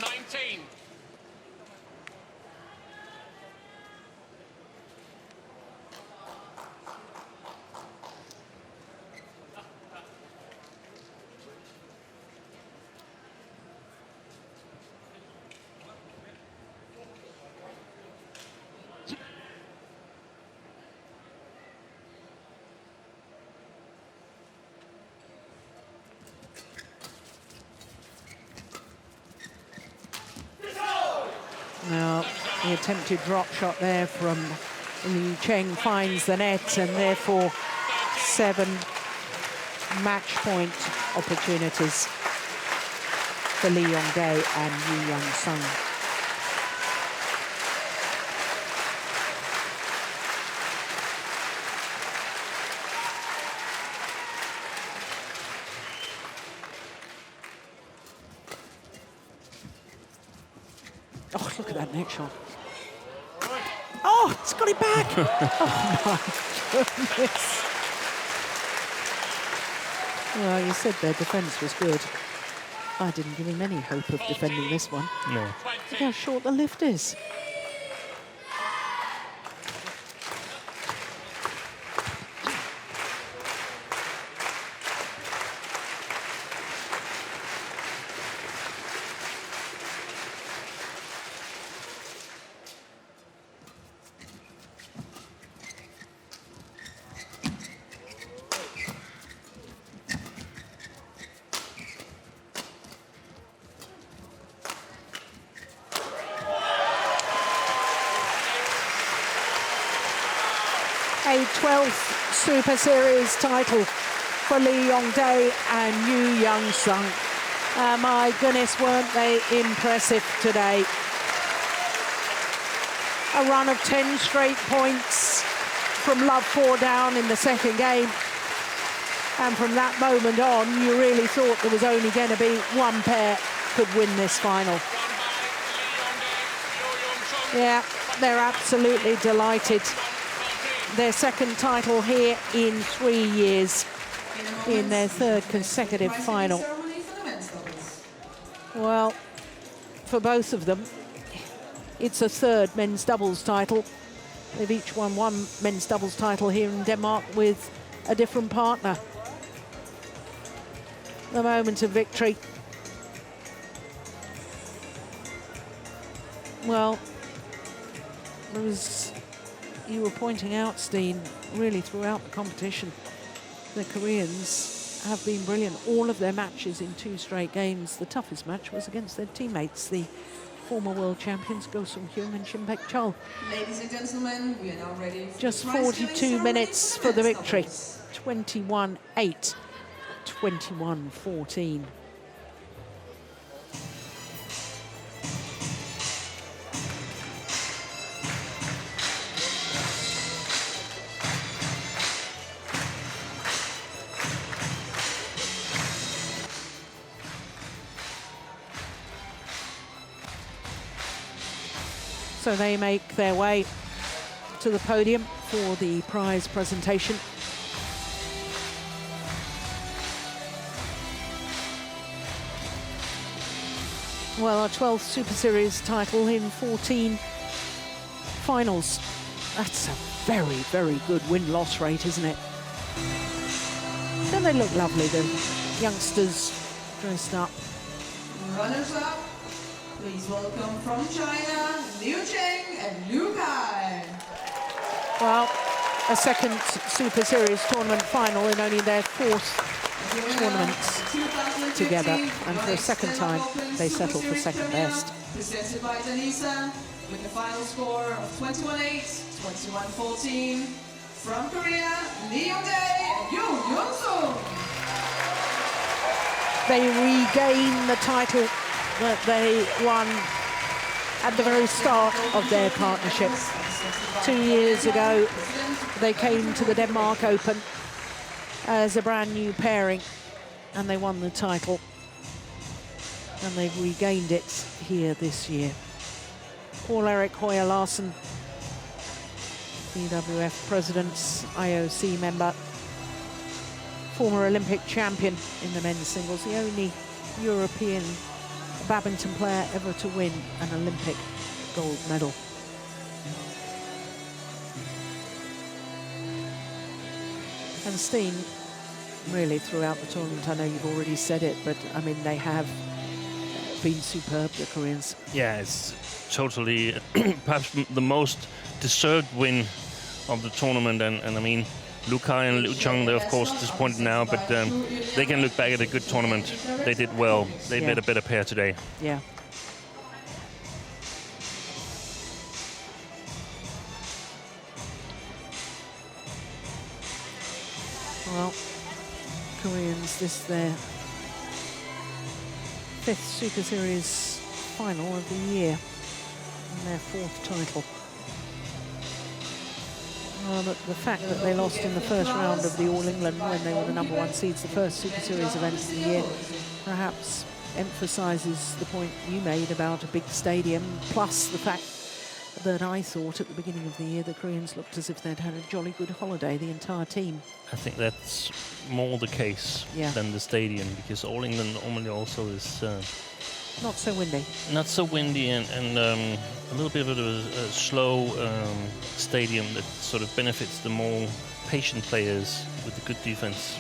13-19. Now, the attempted drop shot there from Liu Cheng finds the net, and therefore 7 match point opportunities for Lee Yong-dae and Yu Young-sung. Oh, look at at that next shot. Oh, it's got it back. Oh, my goodness. Well, you said their defence was good. I didn't give him any hope of defending this one. No. Look how short the lift is. A 12th Super Series title for Lee Yongdae and Yu Young-sung. My goodness, weren't they impressive today? A run of 10 straight points from love 4 down in the second game. And from that moment on, you really thought there was only going to be one pair could win this final. Yeah, they're absolutely delighted. Their second title here in 3 years, in their third consecutive final. Well, for both of them, it's a third men's doubles title. They've each won one men's doubles title here in Denmark with a different partner. The moment of victory. Well, there was, you were pointing out, Steen, really throughout the competition, the Koreans have been brilliant. All of their matches in 2 straight games. The toughest match was against their teammates, the former world champions Go Sung-hyun and Shin Baek-chul. Ladies and gentlemen, we are now ready for Just the prize giving 42 ceremony minutes for the men's victory. doubles. 21-8, 21-14. So they make their way to the podium for the prize presentation. Well, our 12th Super Series title in 14 finals. That's a very, very good win-loss rate, isn't it? Don't they look lovely, the youngsters dressed up? Runners-up, please welcome from China, Liu Cheng and Liu Kai. Well, a second Super Series tournament final in only their 4th tournaments together, and for a second time they settled for second best. Presented by Danisa with the final score of 21-8, 21-14. From Korea, Lee Yongdae and Yu Young-sung. They regain the title that they won at the very start of their partnership. 2 years ago, they came to the Denmark Open as a brand new pairing, and they won the title. And they've regained it here this year. Paul Erik Hoyer Larsen, BWF president, IOC member, former Olympic champion in the men's singles, the only European badminton player ever to win an Olympic gold medal. And Steen, really throughout the tournament, I know you've already said it, but I mean, they have been superb, the Koreans. Yeah, it's totally perhaps the most deserved win of the tournament. And I mean, Liu Kai and Liu Cheng, they're of course disappointed now, but they can look back at a good tournament. They did well. They made a better pair today. Yeah. Well, Koreans, this is their 5th Super Series final of the year and their 4th title. Well, the fact that they lost in the first round of the All England when they were the #1 seeds, the first Super Series event of the year, perhaps emphasises the point you made about a big stadium, plus the fact that I thought at the beginning of the year the Koreans looked as if they'd had a jolly good holiday, the entire team. I think that's more the case than the stadium, because All England normally also is not so windy. Not so windy and a little bit of a slow stadium that sort of benefits the more patient players with the good defense.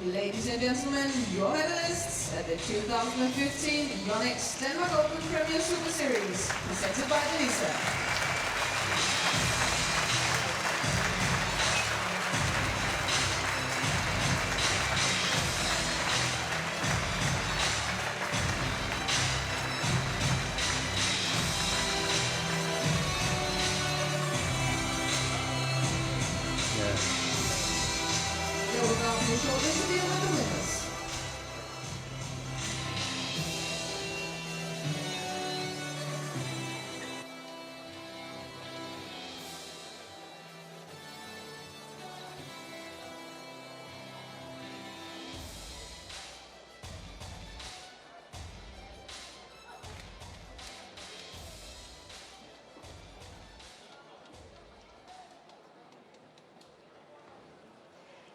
Ladies and gentlemen, your medalists at the 2015 Yonex Denmark Open Premier Super Series, presented by Denisa.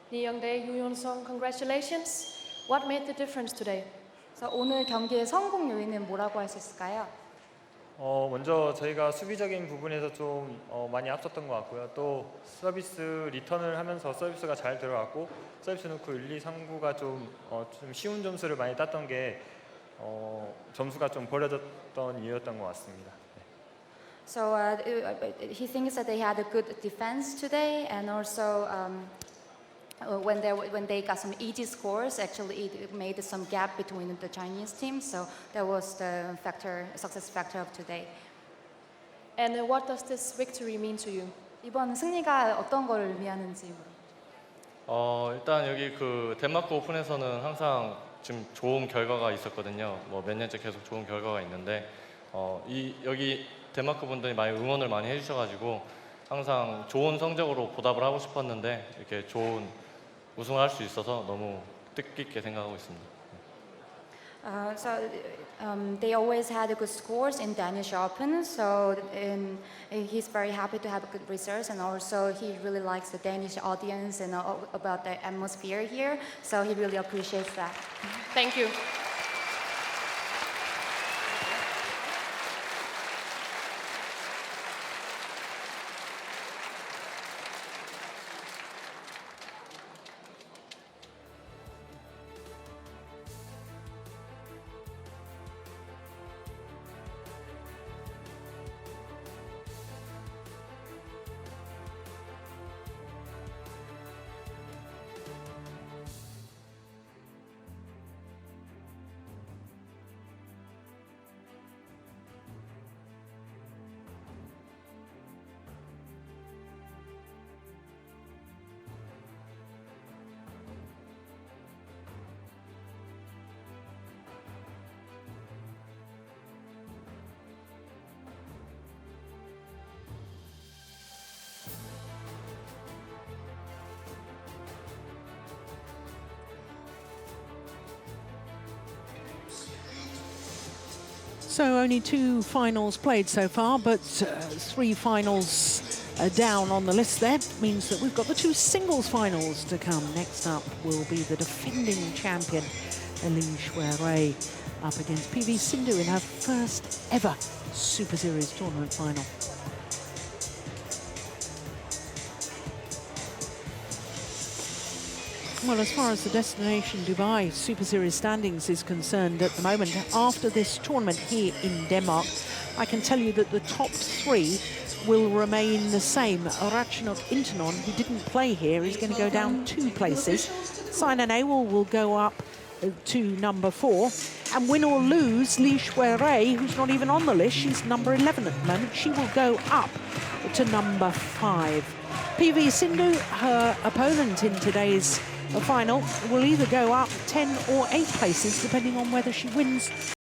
Lee Young-dae, Yoo Yeon-sung, congratulations. What made the difference today? 그래서 오늘 경기의 성공 요인은 뭐라고 할 수 있을까요? 먼저 저희가 수비적인 부분에서 좀 많이 앞섰던 것 같고요. 또 서비스 리턴을 하면서 서비스가 잘 들어갔고 서비스 넣고 1, 2, 3구가 좀 쉬운 점수를 많이 땄던 게 점수가 좀 벌어졌던 이유였던 것 같습니다. So he thinks that they had a good defense today, and also when they got some easy scores, actually it made some gap between the Chinese team. So that was the success factor of today. And what does this victory mean to you? 이번 승리가 어떤 걸 의미하는지. 일단 여기 그 덴마크 오픈에서는 항상 지금 좋은 결과가 있었거든요. 뭐 몇 년째 계속 좋은 결과가 있는데 여기 덴마크 분들이 많이 응원을 많이 해주셔가지고 항상 좋은 성적으로 보답을 하고 싶었는데 이렇게 좋은 우승을 할 수 있어서 너무 뜻깊게 생각하고 있습니다. They always had good scores in Danish Open, so he's very happy to have good results, and also he really likes the Danish audience and about the atmosphere here, so he really appreciates that. Thank you. So only 2 finals played so far, but 3 finals down on the list there. Means that we've got the 2 singles finals to come. Next up will be the defending champion, Lee Shui-rae, up against PV Sindhu in her first ever Super Series tournament final. Well, as far as the Destination Dubai Super Series standings is concerned at the moment, after this tournament here in Denmark, I can tell you that the top 3 will remain the same. Ratchanok Intanon, who didn't play here, is going to go down 2 places. Sainan Awol will go up to number 4. And win or lose, Lee Shui-rae, who's not even on the list, she's number 11 at the moment, she will go up to number 5. PV Sindhu, her opponent in today's final, will either go up 10 or 8 places, depending on whether she wins